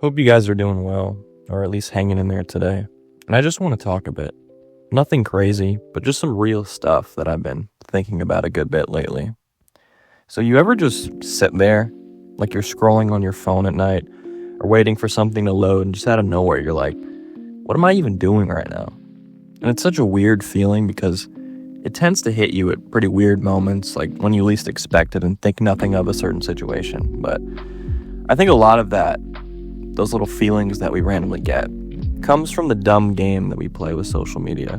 Hope you guys are doing well, or at least hanging in there today. And I just want to talk a bit. Nothing crazy, but just some real stuff that I've been thinking about a good bit lately. So you ever just sit there, like you're scrolling on your phone at night, or waiting for something to load, and just out of nowhere you're like, what am I even doing right now? And it's such a weird feeling because it tends to hit you at pretty weird moments, like when you least expect it and think nothing of a certain situation. But I think a lot of that, those little feelings that we randomly get, comes from the dumb game that we play with social media.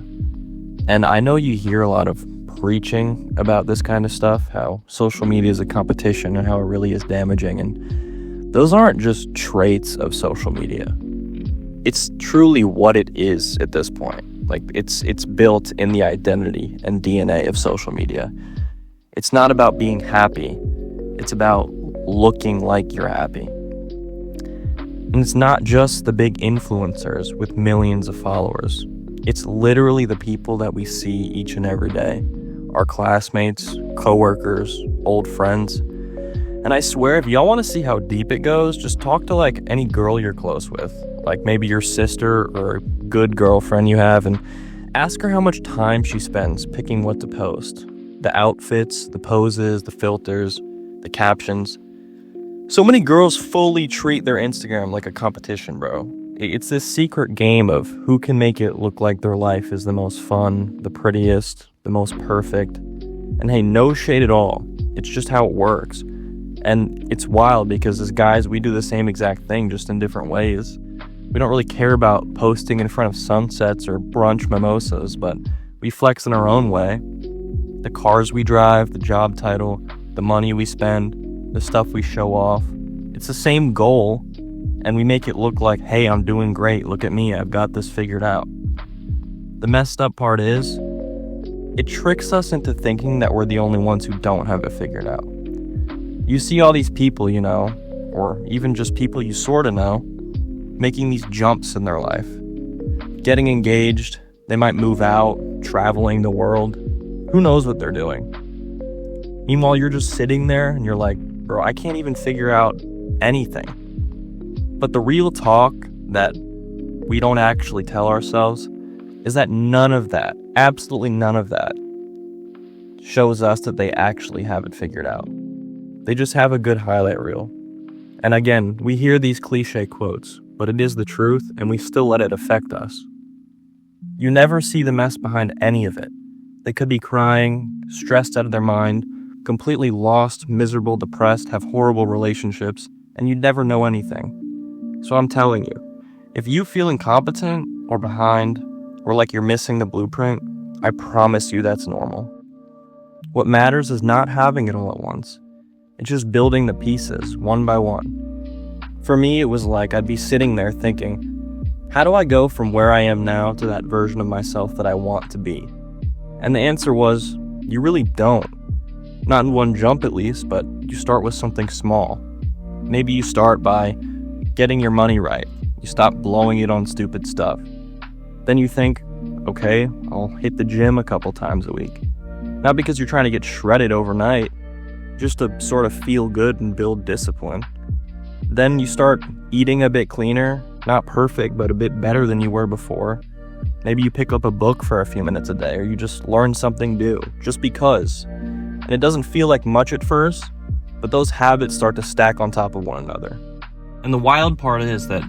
And I know you hear a lot of preaching about this kind of stuff, how social media is a competition and how it really is damaging. And those aren't just traits of social media. It's truly what it is at this point. Like it's built in the identity and DNA of social media. It's not about being happy. It's about looking like you're happy. And it's not just the big influencers with millions of followers. It's literally the people that we see each and every day. Our classmates, coworkers, old friends. And I swear, if y'all want to see how deep it goes, just talk to like any girl you're close with. Like maybe your sister or a good girlfriend you have, and ask her how much time she spends picking what to post. The outfits, the poses, the filters, the captions. So many girls fully treat their Instagram like a competition, bro. It's this secret game of who can make it look like their life is the most fun, the prettiest, the most perfect. And hey, no shade at all. It's just how it works. And it's wild because as guys, we do the same exact thing, just in different ways. We don't really care about posting in front of sunsets or brunch mimosas, but we flex in our own way. The cars we drive, the job title, the money we spend, the stuff we show off. It's the same goal, and we make it look like, hey, I'm doing great, look at me, I've got this figured out. The messed up part is, it tricks us into thinking that we're the only ones who don't have it figured out. You see all these people you know, or even just people you sort of know, making these jumps in their life. Getting engaged, they might move out, traveling the world. Who knows what they're doing? Meanwhile, you're just sitting there and you're like, bro, I can't even figure out anything. But the real talk that we don't actually tell ourselves is that none of that, absolutely none of that, shows us that they actually have it figured out. They just have a good highlight reel. And again, we hear these cliche quotes, but it is the truth, and we still let it affect us. You never see the mess behind any of it. They could be crying, stressed out of their mind, completely lost, miserable, depressed, have horrible relationships, and you'd never know anything. So I'm telling you, if you feel incompetent or behind, or like you're missing the blueprint, I promise you that's normal. What matters is not having it all at once. It's just building the pieces, one by one. For me, it was like I'd be sitting there thinking, how do I go from where I am now to that version of myself that I want to be? And the answer was, you really don't. Not in one jump at least, but you start with something small. Maybe you start by getting your money right. You stop blowing it on stupid stuff. Then you think, okay, I'll hit the gym a couple times a week. Not because you're trying to get shredded overnight, just to sort of feel good and build discipline. Then you start eating a bit cleaner, not perfect, but a bit better than you were before. Maybe you pick up a book for a few minutes a day, or you just learn something new, just because. And it doesn't feel like much at first, but those habits start to stack on top of one another. And the wild part is that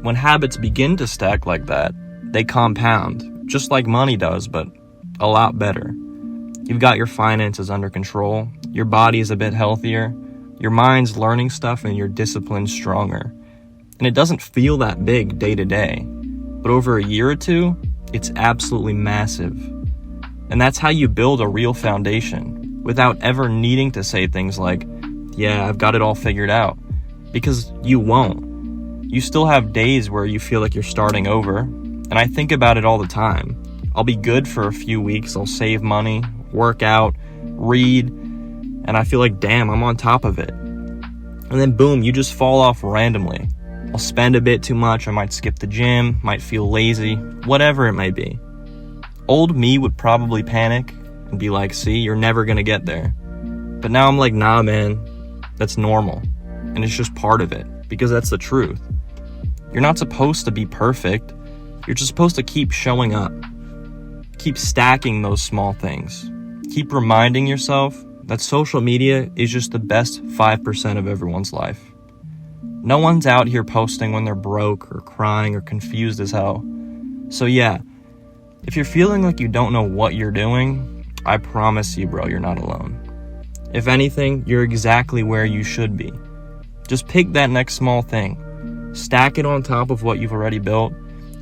when habits begin to stack like that, they compound, just like money does, but a lot better. You've got your finances under control, your body's a bit healthier, your mind's learning stuff, and your discipline's stronger. And it doesn't feel that big day to day, but over a year or two, it's absolutely massive. And that's how you build a real foundation, without ever needing to say things like, yeah, I've got it all figured out. Because you won't. You still have days where you feel like you're starting over, and I think about it all the time. I'll be good for a few weeks, I'll save money, work out, read, and I feel like, damn, I'm on top of it. And then boom, you just fall off randomly. I'll spend a bit too much, I might skip the gym, might feel lazy, whatever it may be. Old me would probably panic and be like, see, you're never gonna get there. But now I'm like, nah, man, that's normal. And it's just part of it, because that's the truth. You're not supposed to be perfect. You're just supposed to keep showing up. Keep stacking those small things. Keep reminding yourself that social media is just the best 5% of everyone's life. No one's out here posting when they're broke or crying or confused as hell. So yeah, if you're feeling like you don't know what you're doing, I promise you, bro, you're not alone. If anything, you're exactly where you should be. Just pick that next small thing, stack it on top of what you've already built,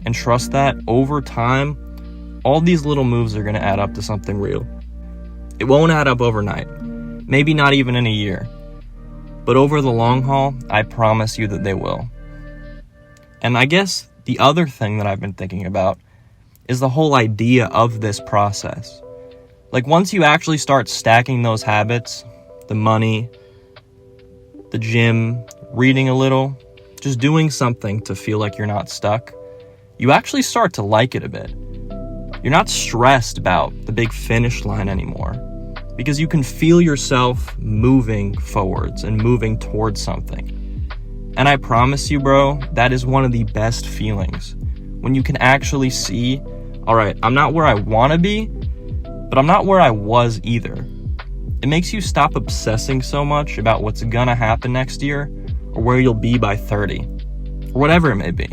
and trust that over time, all these little moves are going to add up to something real. It won't add up overnight, maybe not even in a year, but over the long haul, I promise you that they will. And I guess the other thing that I've been thinking about is the whole idea of this process. Like, once you actually start stacking those habits, the money, the gym, reading a little, just doing something to feel like you're not stuck, you actually start to like it a bit. You're not stressed about the big finish line anymore because you can feel yourself moving forwards and moving towards something. And I promise you, bro, that is one of the best feelings. When you can actually see, all right, I'm not where I want to be, but I'm not where I was either. It makes you stop obsessing so much about what's gonna happen next year or where you'll be by 30 or whatever it may be.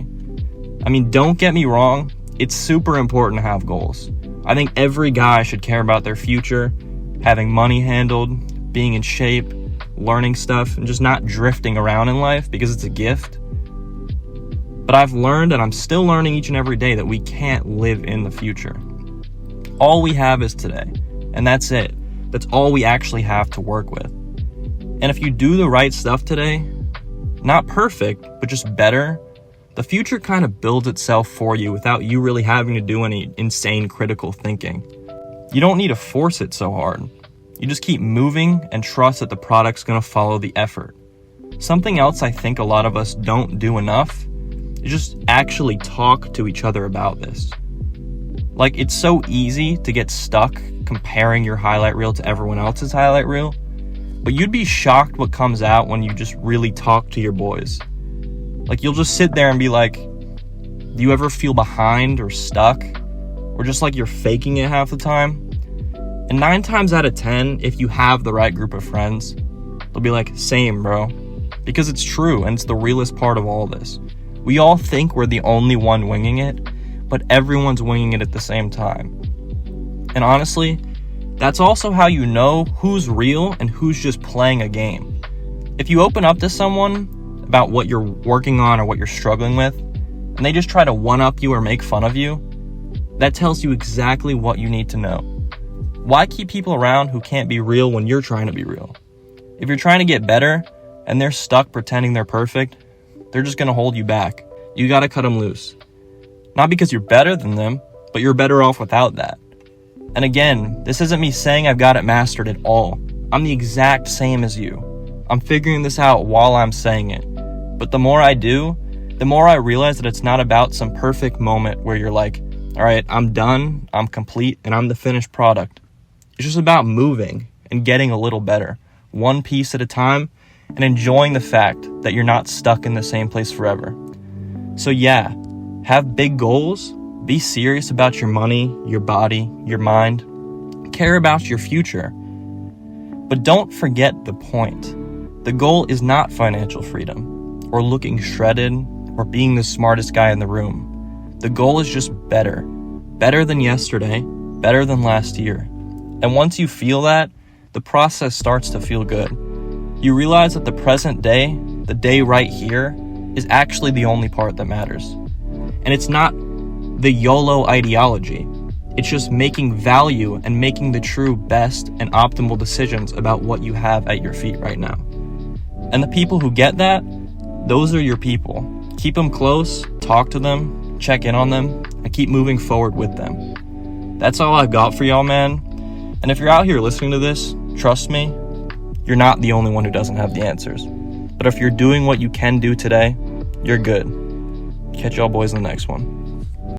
I mean, don't get me wrong, it's super important to have goals. I think every guy should care about their future, having money handled, being in shape, learning stuff, and just not drifting around in life because it's a gift. But I've learned, and I'm still learning each and every day, that we can't live in the future. All we have is today, and that's it. That's all we actually have to work with. And if you do the right stuff today, not perfect, but just better, the future kind of builds itself for you without you really having to do any insane critical thinking. You don't need to force it so hard. You just keep moving and trust that the product's gonna follow the effort. Something else I think a lot of us don't do enough is just actually talk to each other about this. Like, it's so easy to get stuck comparing your highlight reel to everyone else's highlight reel, but you'd be shocked what comes out when you just really talk to your boys. Like, you'll just sit there and be like, do you ever feel behind or stuck? Or just like you're faking it half the time? And 9 times out of 10, if you have the right group of friends, they'll be like, same, bro. Because it's true, and it's the realest part of all this. We all think we're the only one winging it, but everyone's winging it at the same time. And honestly, that's also how you know who's real and who's just playing a game. If you open up to someone about what you're working on or what you're struggling with, and they just try to one-up you or make fun of you, that tells you exactly what you need to know. Why keep people around who can't be real when you're trying to be real? If you're trying to get better and they're stuck pretending they're perfect, they're just going to hold you back. You got to cut them loose. Not because you're better than them, but you're better off without that. And again, this isn't me saying I've got it mastered at all. I'm the exact same as you. I'm figuring this out while I'm saying it. But the more I do, the more I realize that it's not about some perfect moment where you're like, all right, I'm done, I'm complete, and I'm the finished product. It's just about moving and getting a little better, one piece at a time, and enjoying the fact that you're not stuck in the same place forever. So yeah, have big goals, be serious about your money, your body, your mind, care about your future. But don't forget the point. The goal is not financial freedom, or looking shredded, or being the smartest guy in the room. The goal is just better. Better than yesterday, better than last year. And once you feel that, the process starts to feel good. You realize that the present day, the day right here, is actually the only part that matters. And it's not the YOLO ideology. It's just making value and making the true best and optimal decisions about what you have at your feet right now. And the people who get that, those are your people. Keep them close, talk to them, check in on them, and keep moving forward with them. That's all I've got for y'all, man. And if you're out here listening to this, trust me, you're not the only one who doesn't have the answers. But if you're doing what you can do today, you're good. Catch y'all boys in the next one.